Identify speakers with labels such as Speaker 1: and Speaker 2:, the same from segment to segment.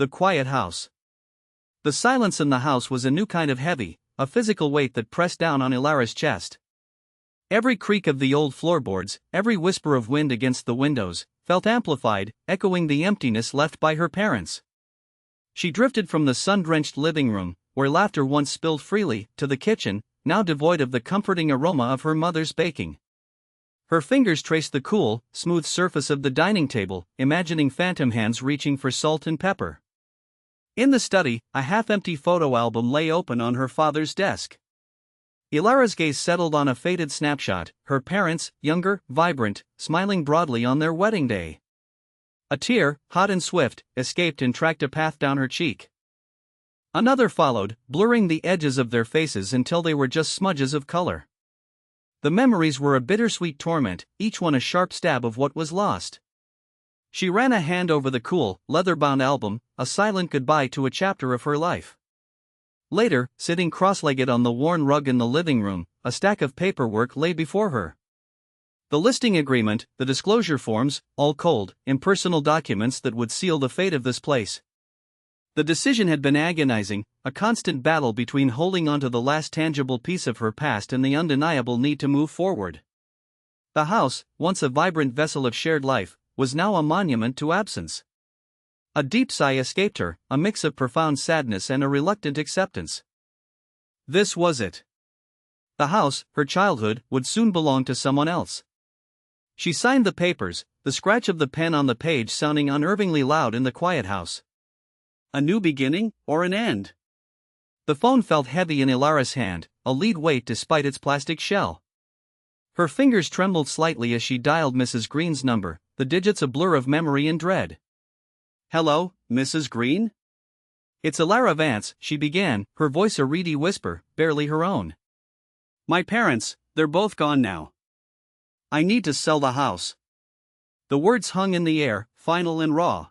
Speaker 1: The quiet house. The silence in the house was a new kind of heavy, a physical weight that pressed down on Ilara's chest. Every creak of the old floorboards, every whisper of wind against the windows, felt amplified, echoing the emptiness left by her parents. She drifted from the sun-drenched living room, where laughter once spilled freely, to the kitchen, now devoid of the comforting aroma of her mother's baking. Her fingers traced the cool, smooth surface of the dining table, imagining phantom hands reaching for salt and pepper. In the study, a half-empty photo album lay open on her father's desk. Ilara's gaze settled on a faded snapshot, her parents, younger, vibrant, smiling broadly on their wedding day. A tear, hot and swift, escaped and tracked a path down her cheek. Another followed, blurring the edges of their faces until they were just smudges of color. The memories were a bittersweet torment, each one a sharp stab of what was lost. She ran a hand over the cool, leather-bound album, a silent goodbye to a chapter of her life. Later, sitting cross-legged on the worn rug in the living room, a stack of paperwork lay before her. The listing agreement, the disclosure forms, all cold, impersonal documents that would seal the fate of this place. The decision had been agonizing, a constant battle between holding onto the last tangible piece of her past and the undeniable need to move forward. The house, once a vibrant vessel of shared life, was now a monument to absence. A deep sigh escaped her, a mix of profound sadness and a reluctant acceptance. This was it. The house, her childhood, would soon belong to someone else. She signed the papers, the scratch of the pen on the page sounding unnervingly loud in the quiet house. A new beginning, or an end? The phone felt heavy in Ilara's hand, a lead weight despite its plastic shell. Her fingers trembled slightly as she dialed Mrs. Green's number, the digits a blur of memory and dread. "Hello, Mrs. Green?" "It's Ilara Vance," she began, her voice a reedy whisper, barely her own. "My parents, they're both gone now. I need to sell the house." The words hung in the air, final and raw.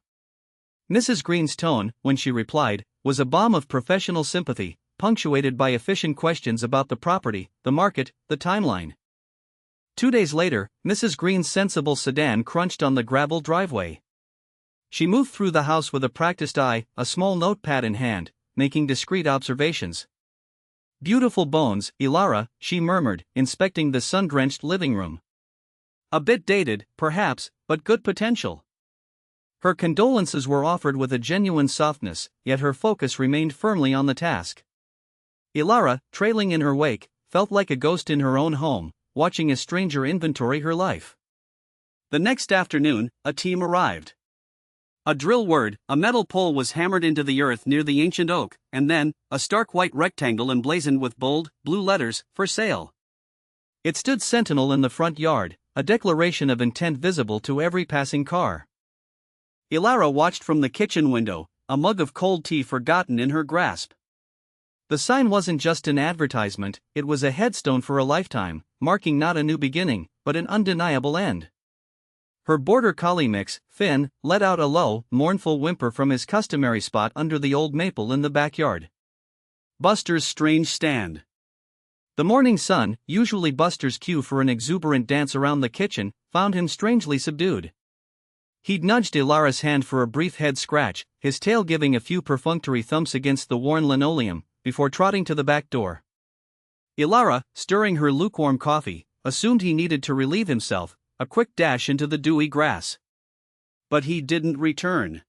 Speaker 1: Mrs. Green's tone, when she replied, was a balm of professional sympathy, punctuated by efficient questions about the property, the market, the timeline. 2 days later, Mrs. Green's sensible sedan crunched on the gravel driveway. She moved through the house with a practiced eye, a small notepad in hand, making discreet observations. "Beautiful bones, Ilara," she murmured, inspecting the sun-drenched living room. "A bit dated, perhaps, but good potential." Her condolences were offered with a genuine softness, yet her focus remained firmly on the task. Ilara, trailing in her wake, felt like a ghost in her own home, watching a stranger inventory her life. The next afternoon, a team arrived. A drill word, a metal pole was hammered into the earth near the ancient oak, and then, a stark white rectangle emblazoned with bold, blue letters, "For sale." It stood sentinel in the front yard, a declaration of intent visible to every passing car. Ilara watched from the kitchen window, a mug of cold tea forgotten in her grasp. The sign wasn't just an advertisement, it was a headstone for a lifetime, marking not a new beginning, but an undeniable end. Her border collie mix, Finn, let out a low, mournful whimper from his customary spot under the old maple in the backyard. Buster's strange stand. The morning sun, usually Buster's cue for an exuberant dance around the kitchen, found him strangely subdued. He'd nudged Ilara's hand for a brief head scratch, his tail giving a few perfunctory thumps against the worn linoleum, before trotting to the back door. Ilara, stirring her lukewarm coffee, assumed he needed to relieve himself, a quick dash into the dewy grass. But he didn't return.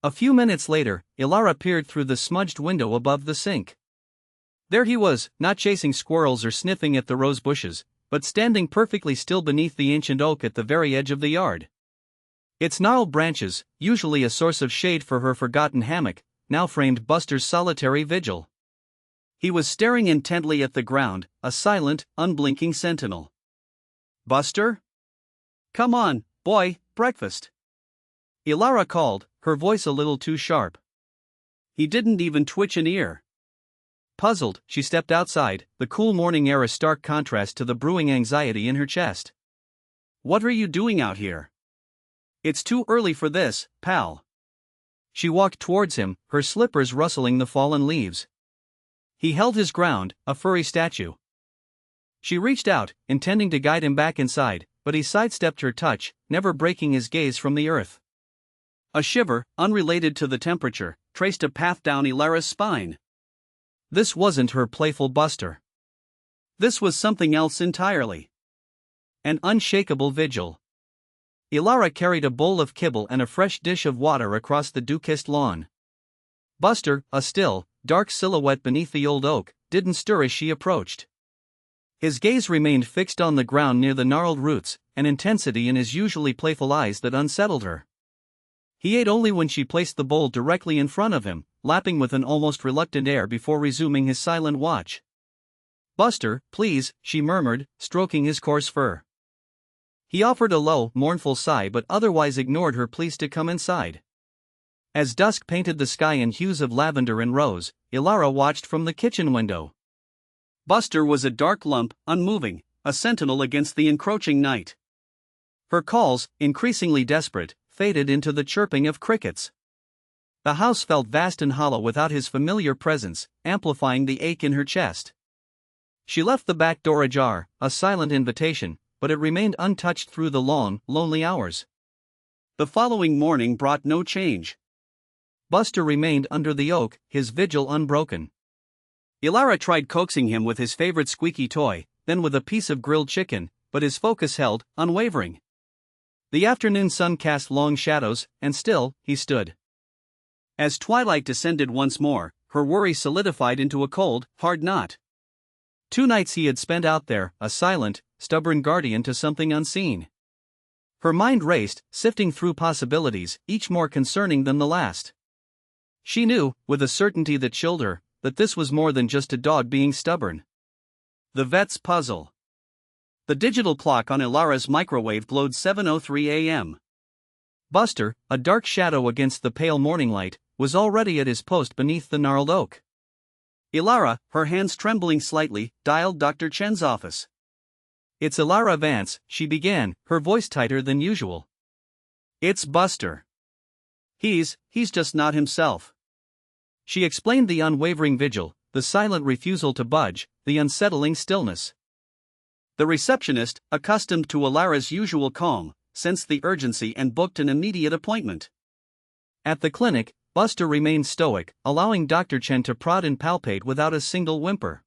Speaker 1: A few minutes later, Ilara peered through the smudged window above the sink. There he was, not chasing squirrels or sniffing at the rose bushes, but standing perfectly still beneath the ancient oak at the very edge of the yard. Its gnarled branches, usually a source of shade for her forgotten hammock, now framed Buster's solitary vigil. He was staring intently at the ground, a silent, unblinking sentinel. "Buster? Come on, boy, breakfast." Ilara called, her voice a little too sharp. He didn't even twitch an ear. Puzzled, she stepped outside, the cool morning air a stark contrast to the brewing anxiety in her chest. "What are you doing out here?" "It's too early for this, pal." She walked towards him, her slippers rustling the fallen leaves. He held his ground, a furry statue. She reached out, intending to guide him back inside, but he sidestepped her touch, never breaking his gaze from the earth. A shiver, unrelated to the temperature, traced a path down Ilara's spine. This wasn't her playful Buster. This was something else entirely. An unshakable vigil. Ilara carried a bowl of kibble and a fresh dish of water across the dew-kissed lawn. Buster, a still, dark silhouette beneath the old oak, didn't stir as she approached. His gaze remained fixed on the ground near the gnarled roots, an intensity in his usually playful eyes that unsettled her. He ate only when she placed the bowl directly in front of him, lapping with an almost reluctant air before resuming his silent watch. "Buster, please," she murmured, stroking his coarse fur. He offered a low, mournful sigh but otherwise ignored her pleas to come inside. As dusk painted the sky in hues of lavender and rose, Ilara watched from the kitchen window. Buster was a dark lump, unmoving, a sentinel against the encroaching night. Her calls, increasingly desperate, faded into the chirping of crickets. The house felt vast and hollow without his familiar presence, amplifying the ache in her chest. She left the back door ajar, a silent invitation, but it remained untouched through the long, lonely hours. The following morning brought no change. Buster remained under the oak, his vigil unbroken. Ilara tried coaxing him with his favorite squeaky toy, then with a piece of grilled chicken, but his focus held, unwavering. The afternoon sun cast long shadows, and still, he stood. As twilight descended once more, her worry solidified into a cold, hard knot. 2 nights he had spent out there, a silent, stubborn guardian to something unseen. Her mind raced, sifting through possibilities, each more concerning than the last. She knew, with a certainty that chilled her, that this was more than just a dog being stubborn. The vet's puzzle. The digital clock on Ilara's microwave glowed 7:03 a.m. Buster, a dark shadow against the pale morning light, was already at his post beneath the gnarled oak. Ilara, her hands trembling slightly, dialed Dr. Chen's office. "It's Ilara Vance," she began, her voice tighter than usual. "It's Buster. He's just not himself." She explained the unwavering vigil, the silent refusal to budge, the unsettling stillness. The receptionist, accustomed to Ilara's usual calm, sensed the urgency and booked an immediate appointment. At the clinic, Buster remained stoic, allowing Dr. Chen to prod and palpate without a single whimper.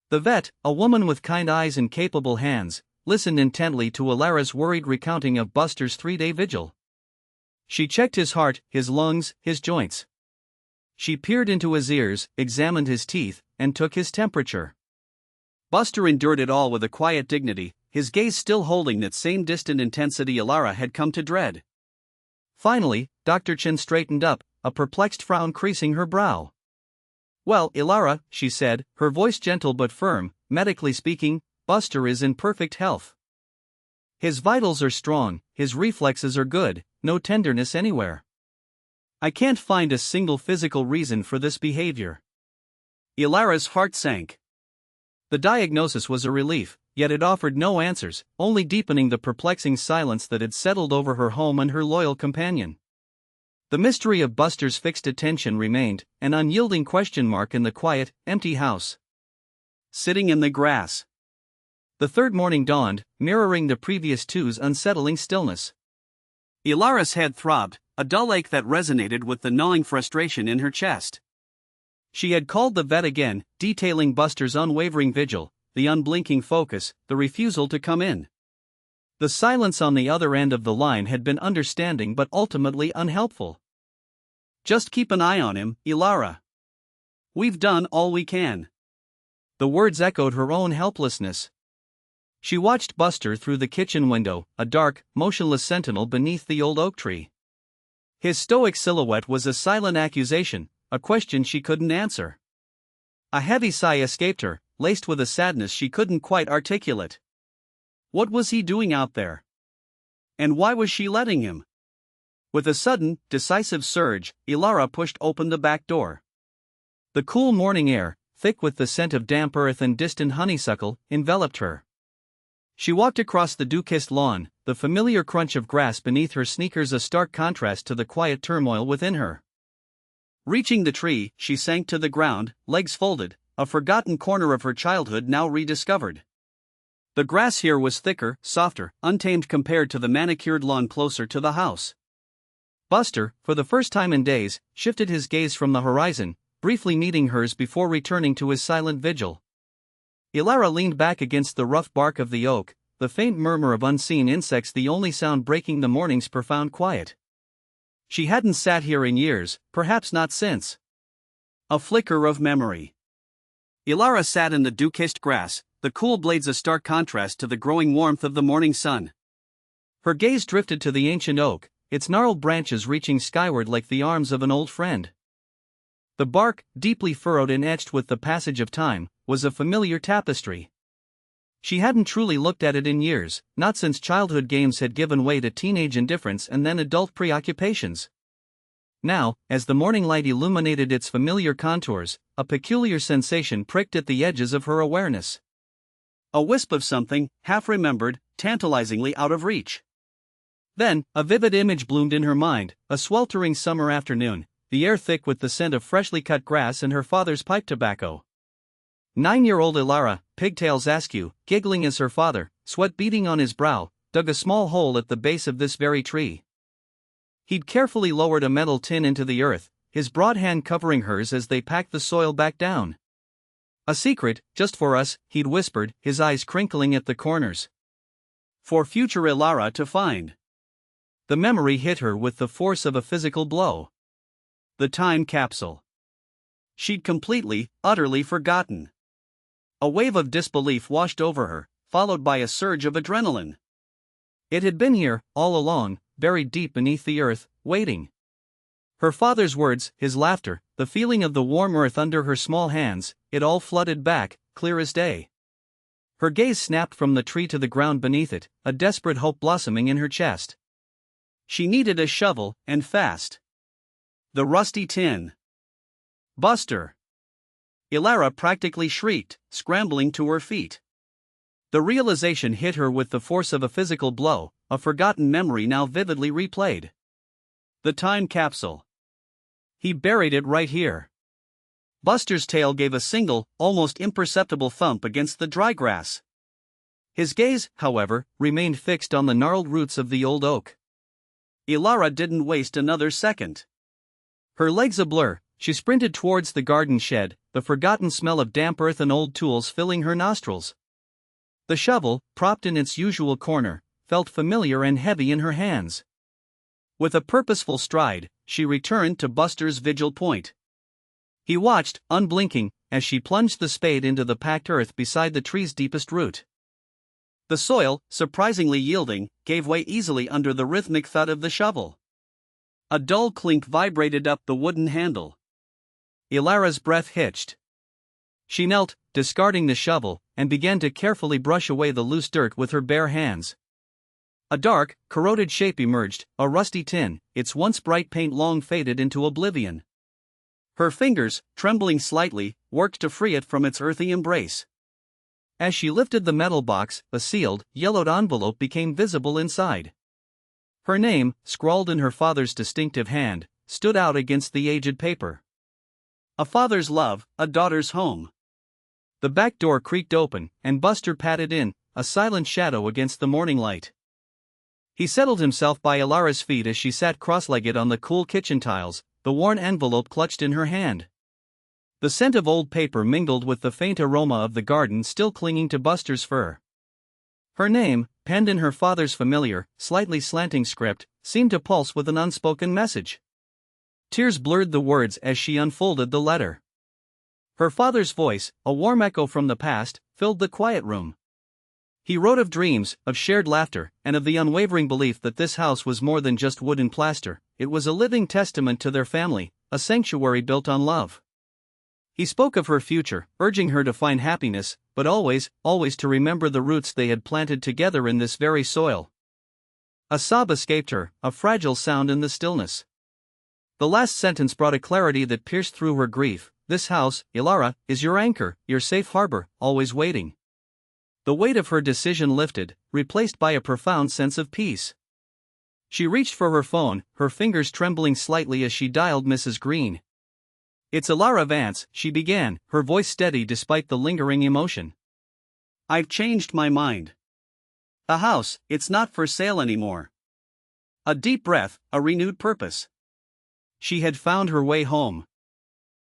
Speaker 1: The vet, a woman with kind eyes and capable hands, listened intently to Ilara's worried recounting of Buster's 3-day vigil. She checked his heart, his lungs, his joints. She peered into his ears, examined his teeth, and took his temperature. Buster endured it all with a quiet dignity, his gaze still holding that same distant intensity Ilara had come to dread. Finally, Dr. Chen straightened up, a perplexed frown creasing her brow. "Well, Ilara," she said, her voice gentle but firm, "medically speaking, Buster is in perfect health. His vitals are strong, his reflexes are good, no tenderness anywhere. I can't find a single physical reason for this behavior." Ilara's heart sank. The diagnosis was a relief, yet it offered no answers, only deepening the perplexing silence that had settled over her home and her loyal companion. The mystery of Buster's fixed attention remained, an unyielding question mark in the quiet, empty house. Sitting in the grass. The third morning dawned, mirroring the previous two's unsettling stillness. Ilara's head throbbed, a dull ache that resonated with the gnawing frustration in her chest. She had called the vet again, detailing Buster's unwavering vigil, the unblinking focus, the refusal to come in. The silence on the other end of the line had been understanding but ultimately unhelpful. "Just keep an eye on him, Ilara. We've done all we can." The words echoed her own helplessness. She watched Buster through the kitchen window, a dark, motionless sentinel beneath the old oak tree. His stoic silhouette was a silent accusation, a question she couldn't answer. A heavy sigh escaped her, laced with a sadness she couldn't quite articulate. What was he doing out there? And why was she letting him? With a sudden, decisive surge, Ilara pushed open the back door. The cool morning air, thick with the scent of damp earth and distant honeysuckle, enveloped her. She walked across the dew-kissed lawn, the familiar crunch of grass beneath her sneakers a stark contrast to the quiet turmoil within her. Reaching the tree, she sank to the ground, legs folded, a forgotten corner of her childhood now rediscovered. The grass here was thicker, softer, untamed compared to the manicured lawn closer to the house. Buster, for the first time in days, shifted his gaze from the horizon, briefly meeting hers before returning to his silent vigil. Elara leaned back against the rough bark of the oak, the faint murmur of unseen insects the only sound breaking the morning's profound quiet. She hadn't sat here in years, perhaps not since. A flicker of memory. Elara sat in the dew-kissed grass, the cool blades a stark contrast to the growing warmth of the morning sun. Her gaze drifted to the ancient oak, its gnarled branches reaching skyward like the arms of an old friend. The bark, deeply furrowed and etched with the passage of time, was a familiar tapestry. She hadn't truly looked at it in years, not since childhood games had given way to teenage indifference and then adult preoccupations. Now, as the morning light illuminated its familiar contours, a peculiar sensation pricked at the edges of her awareness. A wisp of something, half-remembered, tantalizingly out of reach. Then, a vivid image bloomed in her mind, a sweltering summer afternoon, the air thick with the scent of freshly cut grass and her father's pipe tobacco. 9-year-old Elara, pigtails askew, giggling as her father, sweat beading on his brow, dug a small hole at the base of this very tree. He'd carefully lowered a metal tin into the earth, his broad hand covering hers as they packed the soil back down. "A secret, just for us," he'd whispered, his eyes crinkling at the corners. "For future Elara to find." The memory hit her with the force of a physical blow. The time capsule. She'd completely, utterly forgotten. A wave of disbelief washed over her, followed by a surge of adrenaline. It had been here, all along, buried deep beneath the earth, waiting. Her father's words, his laughter, the feeling of the warm earth under her small hands, it all flooded back, clear as day. Her gaze snapped from the tree to the ground beneath it, a desperate hope blossoming in her chest. She needed a shovel, and fast. The rusty tin. "Buster!" Elara practically shrieked, scrambling to her feet. The realization hit her with the force of a physical blow, a forgotten memory now vividly replayed. The time capsule. He buried it right here. Buster's tail gave a single, almost imperceptible thump against the dry grass. His gaze, however, remained fixed on the gnarled roots of the old oak. Elara didn't waste another second. Her legs ablur, she sprinted towards the garden shed, the forgotten smell of damp earth and old tools filling her nostrils. The shovel, propped in its usual corner, felt familiar and heavy in her hands. With a purposeful stride, she returned to Buster's vigil point. He watched, unblinking, as she plunged the spade into the packed earth beside the tree's deepest root. The soil, surprisingly yielding, gave way easily under the rhythmic thud of the shovel. A dull clink vibrated up the wooden handle. Elara's breath hitched. She knelt, discarding the shovel, and began to carefully brush away the loose dirt with her bare hands. A dark, corroded shape emerged, a rusty tin, its once bright paint long faded into oblivion. Her fingers, trembling slightly, worked to free it from its earthy embrace. As she lifted the metal box, a sealed, yellowed envelope became visible inside. Her name, scrawled in her father's distinctive hand, stood out against the aged paper. A father's love, a daughter's home. The back door creaked open, and Buster padded in, a silent shadow against the morning light. He settled himself by Elara's feet as she sat cross-legged on the cool kitchen tiles, the worn envelope clutched in her hand. The scent of old paper mingled with the faint aroma of the garden still clinging to Buster's fur. Her name, penned in her father's familiar, slightly slanting script, seemed to pulse with an unspoken message. Tears blurred the words as she unfolded the letter. Her father's voice, a warm echo from the past, filled the quiet room. He wrote of dreams, of shared laughter, and of the unwavering belief that this house was more than just wood and plaster. It was a living testament to their family, a sanctuary built on love. He spoke of her future, urging her to find happiness, but always, always to remember the roots they had planted together in this very soil. A sob escaped her, a fragile sound in the stillness. The last sentence brought a clarity that pierced through her grief. This house, Elara, is your anchor, your safe harbor, always waiting. The weight of her decision lifted, replaced by a profound sense of peace. She reached for her phone, her fingers trembling slightly as she dialed Mrs. Green. "It's Elara Vance," she began, her voice steady despite the lingering emotion. "I've changed my mind. The house, it's not for sale anymore." A deep breath, a renewed purpose. She had found her way home.